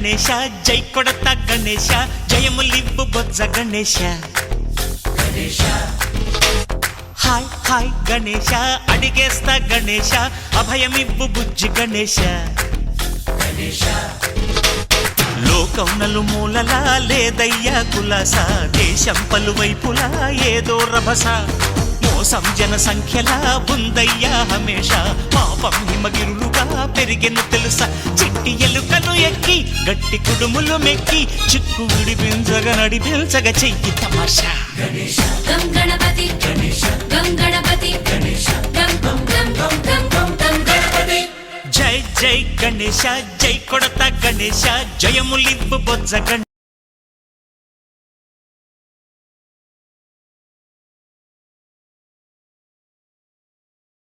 గణేశ జై కొడత గణేశ జయములివ్వు బొజ్జ Ganesha hi hi Ganesha అడిగేస్తా Ganesha అభయమివ్వు బుజ్జి గణేశ లోకం నలుమూలలా లేదయ్యా కులాస దేశం పలువైపులా ఏదో రభస మోసం జన సంఖ్యలా ఉందయ్యా హమేష పాపం హిమగిరులుగా పెరిగెను తెలుసా చిట్టి ఎలుకలు ఎక్కి గట్టి కుడుములు మెక్కి చిక్కు విడిపించగ నడిపించగ చెయ్యి తమాషా గం గణపతి గం గణపతి గం గం గం గం గం గం గం గణపతి జై జై గణేశ జై కొడత గణేశ జయములివ్వు బొజ్జ గణేశ